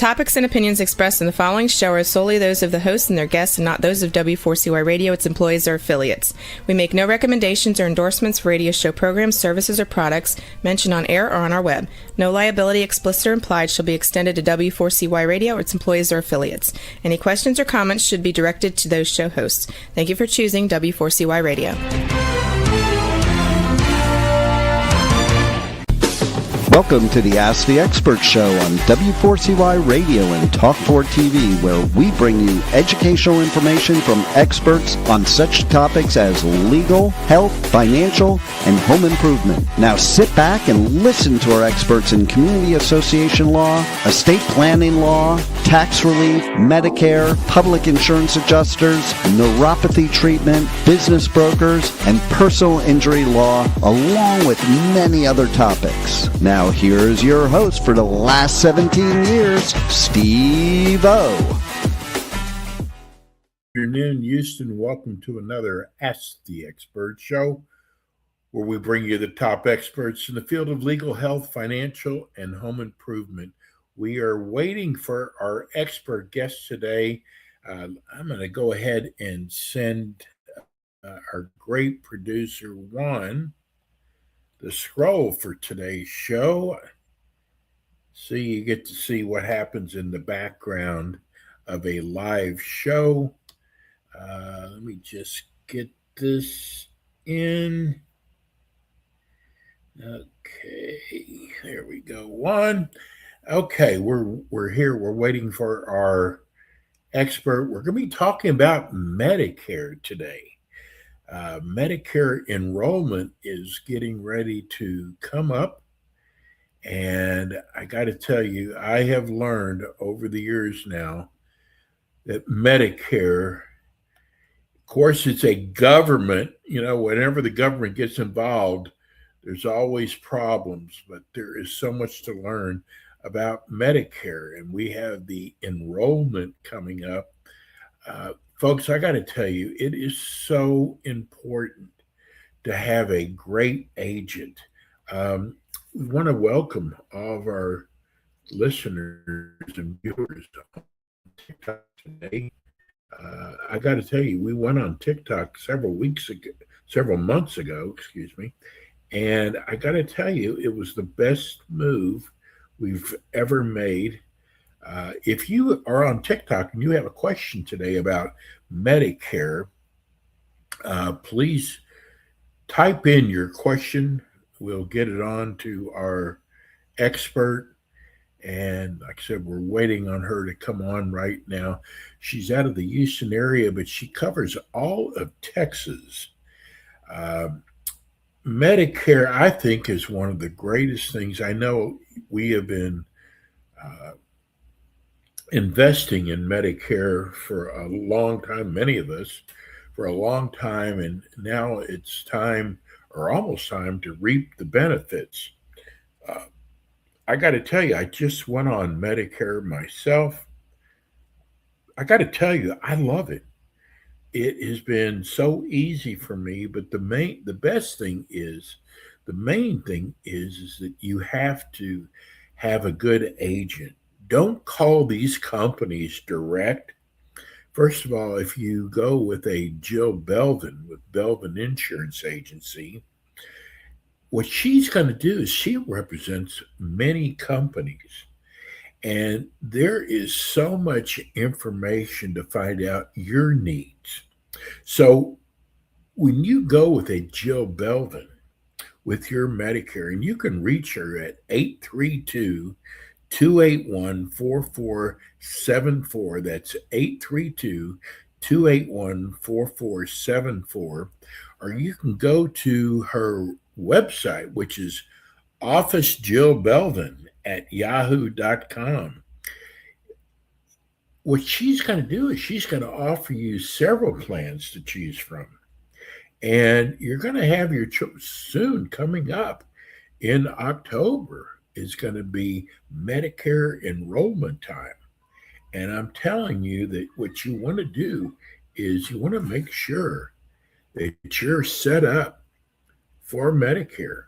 topics and opinions expressed in the following show are solely those of the hosts and their guests and not those of W4CY Radio, its employees, or affiliates. We make no recommendations or endorsements for radio show programs, services, or products mentioned on air or on our web. No liability, explicit or implied, shall be extended to W4CY Radio or its employees or affiliates. Any questions or comments should be directed to those show hosts. Thank you for choosing W4CY Radio. Welcome to the Ask the Expert Show on W4CY Radio and Talk4 TV, where we bring you educational information from experts on such topics as legal, health, financial, and home improvement. Now sit back and listen to our experts in community association law, estate planning law, tax relief, Medicare, public insurance adjusters, neuropathy treatment, business brokers, and personal injury law, along with many other topics. Now here's your host for the last 17 years, Steve O. Good afternoon, Houston. Welcome to another Ask the Expert show, where we bring you the top experts in the field of legal, health, financial, and home improvement. We are waiting for our expert guest today. I'm going to go ahead and send our great producer, Juan, the scroll for today's show. So you get to see what happens in the background of a live show. Let me just get this in. Okay, there we go. One. Okay, we're here. We're waiting for our expert. We're going to be talking about Medicare today. Medicare enrollment is getting ready to come up. And I got to tell you, I have learned over the years now that Medicare, of course, it's a government, whenever the government gets involved, there's always problems, but there is so much to learn about Medicare. And we have the enrollment coming up. Folks, I got to tell you, it is so important to have a great agent. We want to welcome all of our listeners and viewers on TikTok today. I got to tell you, we went on TikTok several months ago, and I got to tell you, it was the best move we've ever made. If you are on TikTok and you have a question today about Medicare, please type in your question. We'll get it on to our expert. And like I said, we're waiting on her to come on right now. She's out of the Houston area, but she covers all of Texas. Medicare, I think, is one of the greatest things. I know we have been investing in Medicare for a long time, many of us, for a long time, and now it's time, or almost time, to reap the benefits. I got to tell you, I just went on Medicare myself. I got to tell you, I love it. It has been so easy for me, but the main thing is that you have to have a good agent. Don't call these companies direct. First of all, if you go with a Jill Belvin with Belvin Insurance Agency, what she's going to do is she represents many companies. And there is so much information to find out your needs. So when you go with a Jill Belvin with your Medicare, and you can reach her at 832-281-4474. That's 832-281-4474. Or you can go to her website, which is Office Jill Belvin at yahoo.com. What she's going to do is she's going to offer you several plans to choose from. And you're going to have your choice soon coming up in October. Is going to be Medicare enrollment time. And I'm telling you that what you want to do is you want to make sure that you're set up for Medicare.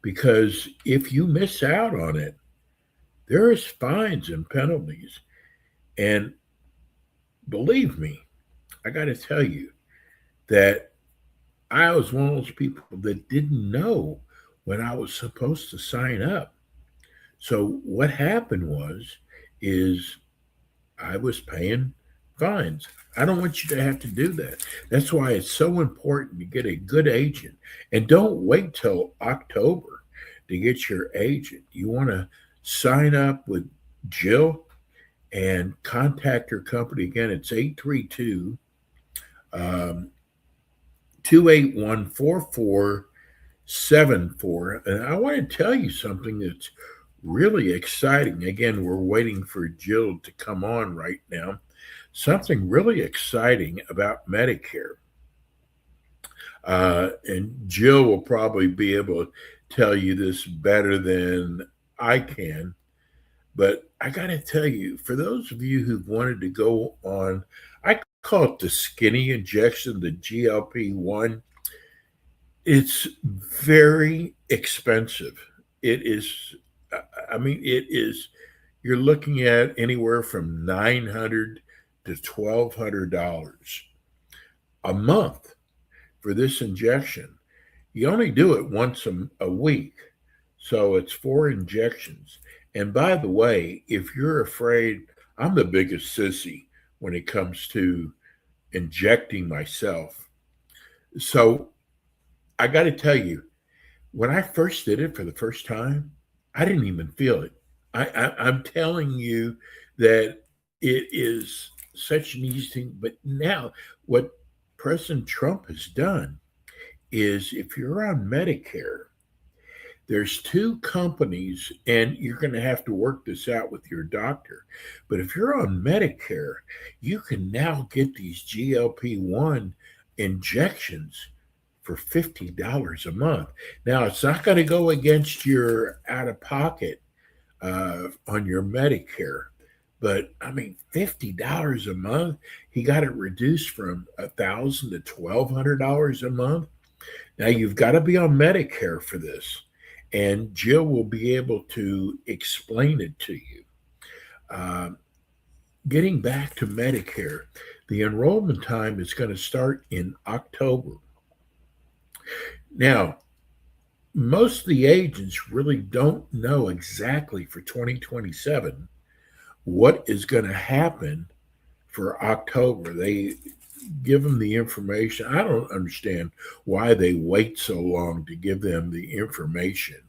Because if you miss out on it, there is fines and penalties. And believe me, I got to tell you that I was one of those people that didn't know when I was supposed to sign up. So what happened is I was paying fines. I don't want you to have to do that. That's why it's so important to get a good agent. And don't wait till October to get your agent. You want to sign up with Jill and contact her company again. It's 832 um, 281 4474. And I want to tell you something that's really exciting. Again, we're waiting for Jill to come on right now. Something really exciting about Medicare. And Jill will probably be able to tell you this better than I can. But I got to tell you, for those of you who've wanted to go on, I call it the skinny injection, the GLP-1. It's very expensive. It is, it is, you're looking at anywhere from $900 to $1,200 a month for this injection. You only do it once a week. So it's 4 injections. And by the way, if you're afraid, I'm the biggest sissy when it comes to injecting myself. So I got to tell you, when I first did it for the first time, I didn't even feel it. I'm telling you that it is such an easy thing. But now, what President Trump has done is if you're on Medicare, there's 2 companies, and you're going to have to work this out with your doctor. But if you're on Medicare, you can now get these GLP-1 injections for $50 a month. Now, it's not going to go against your out of pocket on your Medicare. But $50 a month. He got it reduced from $1,000 to $1,200 a month. Now you've got to be on Medicare for this, and Jill will be able to explain it to you. Getting back to Medicare, the enrollment time is going to start in October. Now, most of the agents really don't know exactly for 2027 what is going to happen for October. They give them the information. I don't understand why they wait so long to give them the information,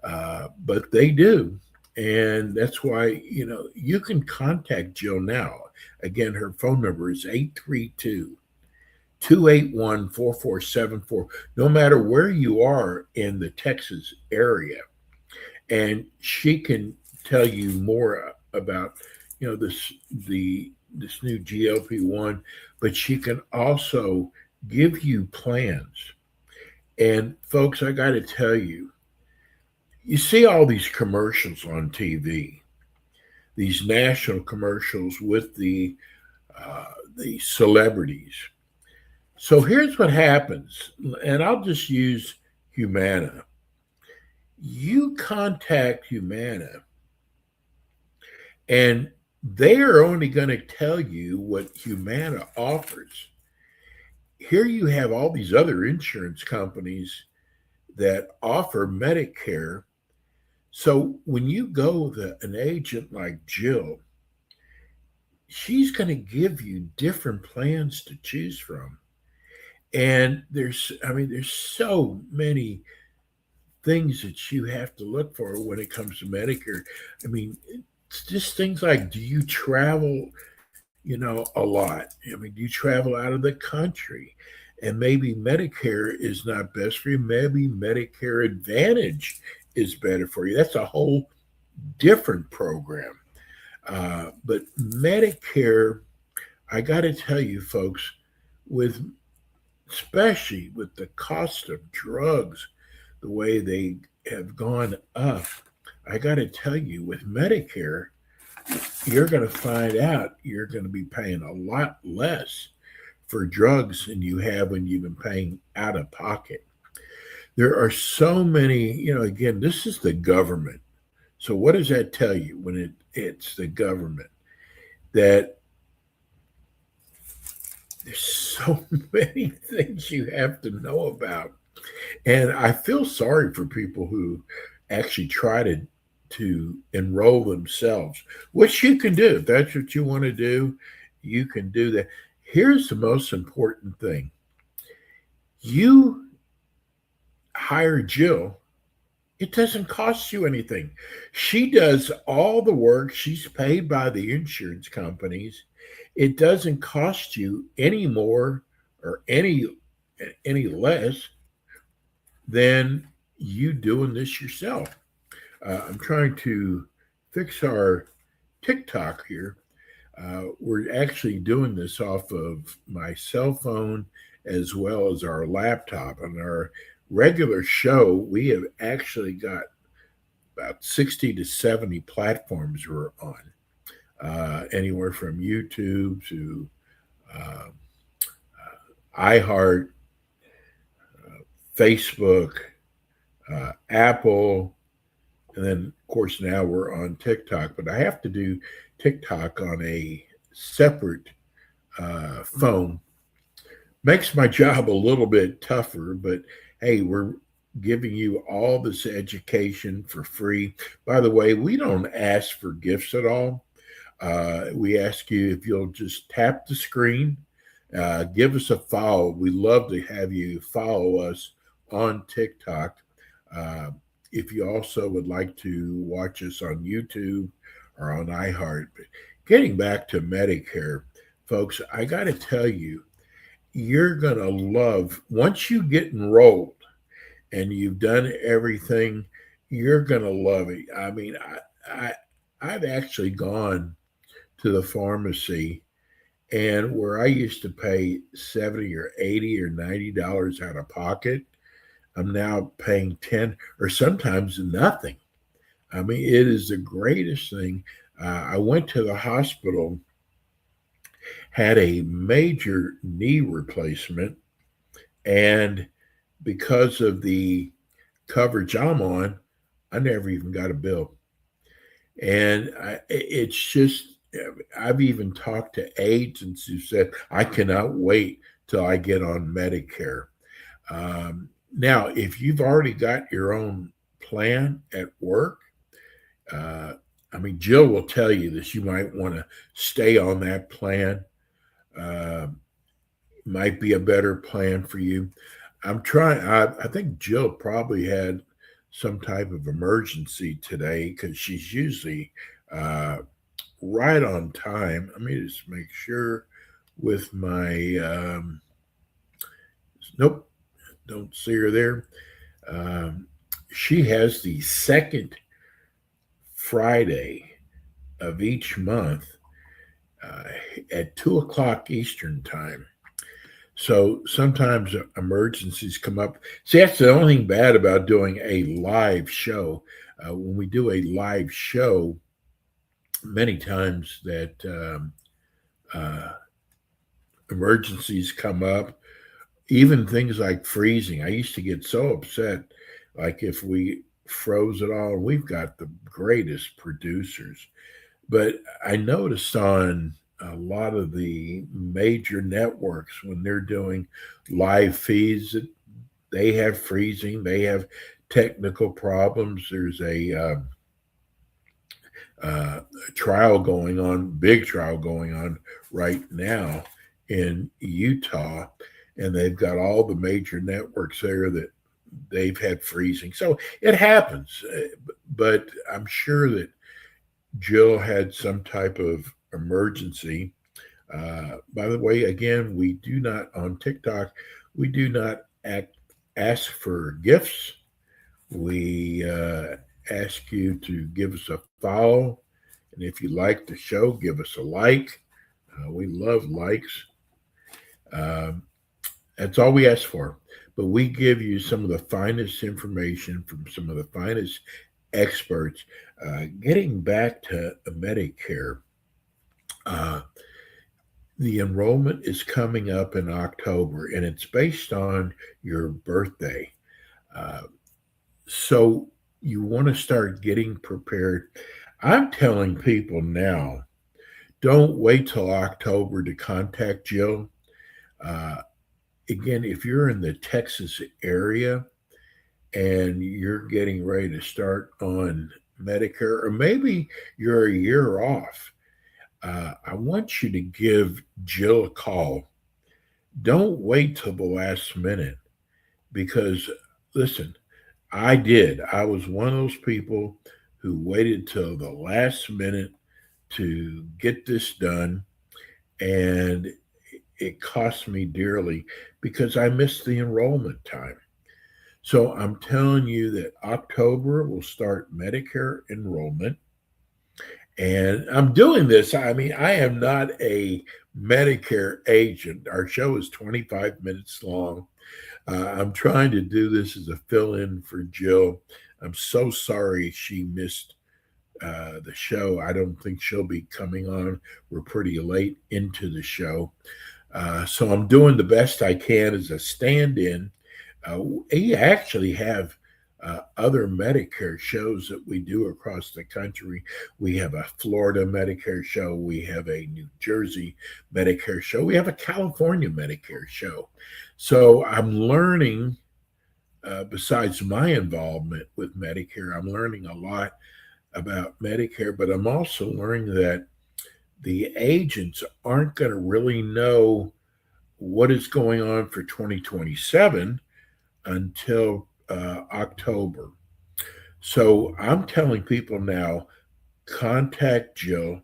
but they do. And that's why, you can contact Jill now. Again, her phone number is 832 281 4474. No matter where you are in the Texas area. And she can tell you more about, this new GLP-1, but she can also give you plans. And folks, I got to tell you, you see all these commercials on TV, these national commercials with the celebrities. So here's what happens, and I'll just use Humana. You contact Humana, and they are only going to tell you what Humana offers. Here you have all these other insurance companies that offer Medicare. So when you go to an agent like Jill, she's going to give you different plans to choose from. And there's so many things that you have to look for when it comes to Medicare. It's just things like, do you travel, a lot? Do you travel out of the country? And maybe Medicare is not best for you. Maybe Medicare Advantage is better for you. That's a whole different program. But Medicare, I got to tell you, folks, especially with the cost of drugs, the way they have gone up, I got to tell you, with Medicare, you're going to find out you're going to be paying a lot less for drugs than you have when you've been paying out of pocket. There are so many, again, this is the government So what does that tell you when it's the government? That there's so many things you have to know about. And I feel sorry for people who actually try to enroll themselves, which you can do. If that's what you want to do, you can do that. Here's the most important thing. You hire Jill. It doesn't cost you anything. She does all the work. She's paid by the insurance companies. It doesn't cost you any more or any less than you doing this yourself. I'm trying to fix our TikTok here. We're actually doing this off of my cell phone as well as our laptop. On our regular show, we have actually got about 60 to 70 platforms we're on, anywhere from YouTube to uh, iHeart, Facebook, Apple, and then, of course, now we're on TikTok. But I have to do TikTok on a separate phone. Makes my job a little bit tougher, but hey, we're giving you all this education for free. By the way, we don't ask for gifts at all. We ask you if you'll just tap the screen, give us a follow. We love to have you follow us on TikTok. Uh, if you also would like to watch us on YouTube or on iHeart. But getting back to Medicare, folks, I got to tell you, you're going to love once you get enrolled and you've done everything, you're going to love it. I mean, I, I've actually gone to the pharmacy, and where I used to pay 70 or 80 or $90 out of pocket, I'm now paying 10 or sometimes nothing. I mean, it is the greatest thing. I went to the hospital, had a major knee replacement, and because of the coverage I'm on, I never even got a bill. And it's just, I've even talked to agents who said, I cannot wait till I get on Medicare. Now, if you've already got your own plan at work, uh, I mean, Jill will tell you this. You might want to stay on that plan. Uh, might be a better plan for you. I'm trying. I think Jill probably had some type of emergency today because she's usually uh, right on time. Let me just make sure with my. Nope, don't see her there. Um, she has the second Friday of each month uh, at 2 o'clock Eastern time. So sometimes emergencies come up. See, that's the only thing bad about doing a live show. When we do a live show, many times that uh, emergencies come up, even things like freezing. I used to get so upset, like if we froze it all. We've got the greatest producers, but I noticed on a lot of the major networks when they're doing live feeds, they have freezing, they have technical problems. There's a trial going on, big trial going on right now in Utah, and they've got all the major networks there that they've had freezing. So it happens, but I'm sure that Jill had some type of emergency. By the way, again, we do not on TikTok, we do not ask for gifts. We ask you to give us a follow. And if you like the show, give us a like. We love likes. Um, that's all we ask for. But we give you some of the finest information from some of the finest experts. Getting back to Medicare, uh, the enrollment is coming up in October, and it's based on your birthday. Uh, so you want to start getting prepared. I'm telling people now, don't wait till October to contact Jill. Uh, Again, if you're in the Texas area and you're getting ready to start on Medicare, or maybe you're a year off, I want you to give Jill a call. Don't wait till the last minute because, listen, I did. I was one of those people who waited till the last minute to get this done, and it cost me dearly because I missed the enrollment time. So I'm telling you that October will start Medicare enrollment. And I'm doing this. I mean, I am not a Medicare agent. Our show is 25 minutes long. I'm trying to do this as a fill in for Jill. I'm so sorry she missed the show. I don't think she'll be coming on. We're pretty late into the show. So I'm doing the best I can as a stand in. We actually have other Medicare shows that we do across the country. We have a Florida Medicare show. We have a New Jersey Medicare show. We have a California Medicare show. So I'm learning, besides my involvement with Medicare, I'm learning a lot about Medicare, but I'm also learning that the agents aren't going to really know what is going on for 2027 until October. So I'm telling people now, contact Jill.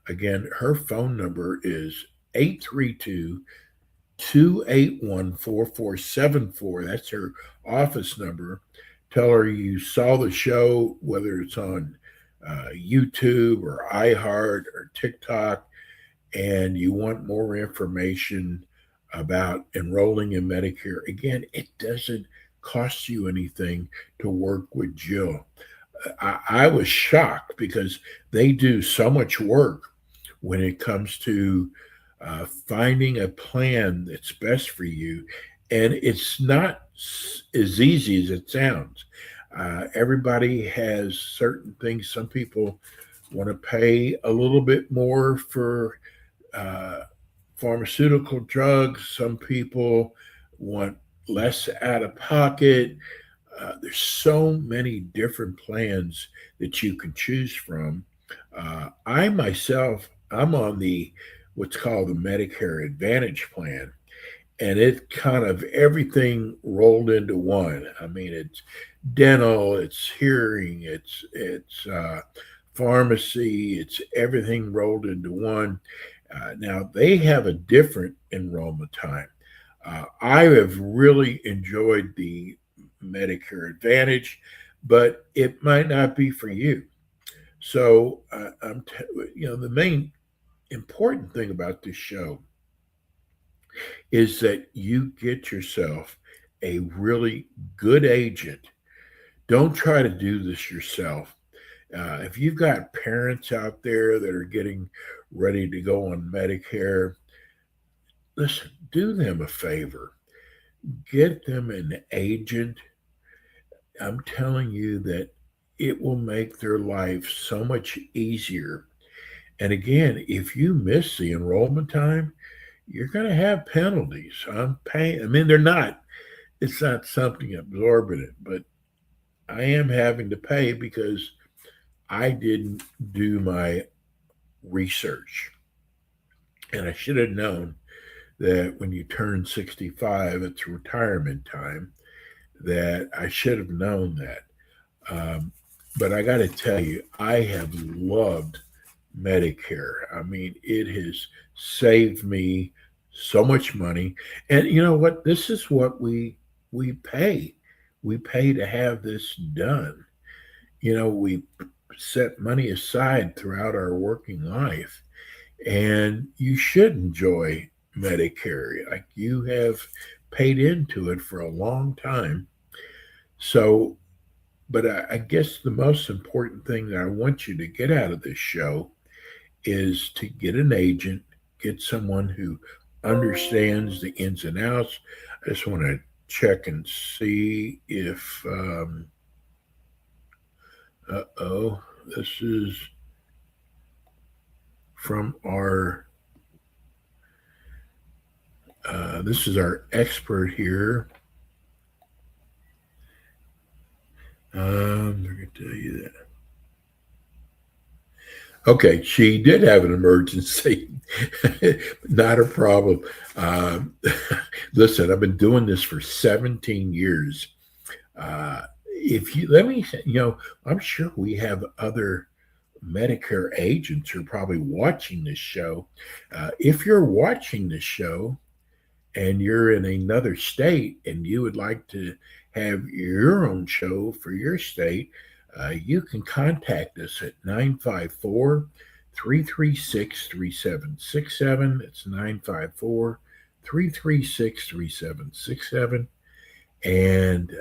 Again, her phone number is 832 281 4474. That's her office number. Tell her you saw the show, whether it's on YouTube or iHeart or TikTok, and you want more information about enrolling in Medicare. Again, it doesn't cost you anything to work with Jill. I was shocked because they do so much work when it comes to finding a plan that's best for you. And it's not as easy as it sounds. Everybody has certain things. Some people want to pay a little bit more for uh, pharmaceutical drugs. Some people want less out of pocket. There's so many different plans that you can choose from. I myself, I'm on the what's called the Medicare Advantage plan, and it kind of everything rolled into one. I mean, it's dental, it's hearing, it's pharmacy, it's everything rolled into one. Now they have a different enrollment time. I have really enjoyed the Medicare Advantage, but it might not be for you. So the main important thing about this show is that you get yourself a really good agent. Don't try to do this yourself. If you've got parents out there that are getting ready to go on Medicare, listen, do them a favor. Get them an agent. I'm telling you that it will make their life so much easier. And again, if you miss the enrollment time, you're going to have penalties. I'm paying. I mean, they're not. It's not something exorbitant, but I am having to pay because I didn't do my research. And I should have known that when you turn 65, it's retirement time, that I should have known that. Um, but I got to tell you, I have loved Medicare. I mean, it has saved me so much money. And you know what? This is what we pay. We pay to have this done. We set money aside throughout our working life, and you should enjoy Medicare. Like you have paid into it for a long time. So, but I guess the most important thing that I want you to get out of this show is to get an agent, get someone who understands the ins and outs. I just want to check and see if Uh-oh. This is from our this is our expert here. I'm going to tell you that. Okay, she did have an emergency. Not a problem. Listen, I've been doing this for 17 years. If you let me, I'm sure we have other Medicare agents who are probably watching this show. If you're watching this show and you're in another state and you would like to have your own show for your state, you can contact us at 954 336 3767. It's 954 336 3767. And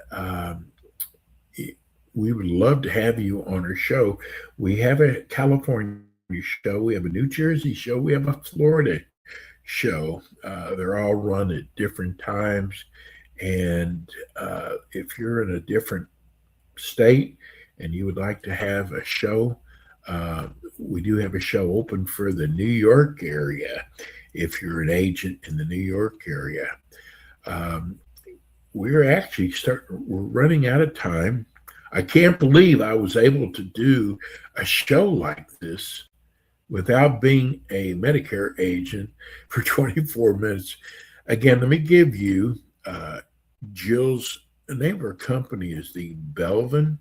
we would love to have you on our show. We have a California show, we have a New Jersey show, we have a Florida show. They're all run at different times. And if you're in a different state and you would like to have a show, we do have a show open for the New York area. If you're an agent in the New York area, we're running out of time. I can't believe I was able to do a show like this without being a Medicare agent for 24 minutes. Again, let me give you Jill's, the name of her company is the Belvin.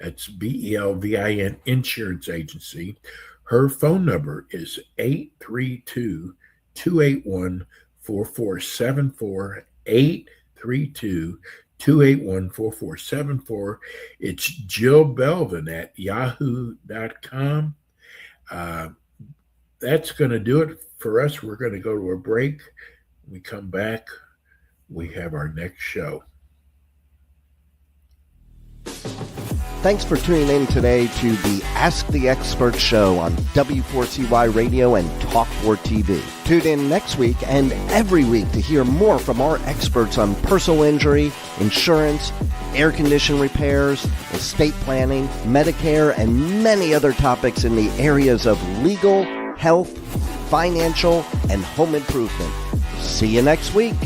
That's Belvin Insurance Agency. Her phone number is 832-281-4474, 832-281-4474. It's Jill Belvin at yahoo.com. That's going to do it for us. We're going to go to a break. When we come back, we have our next show. Thanks for tuning in today to the Ask the Expert show on W4CY Radio and Talk4 TV. Tune in next week and every week to hear more from our experts on personal injury, insurance, air condition repairs, estate planning, Medicare, and many other topics in the areas of legal, health, financial, and home improvement. See you next week.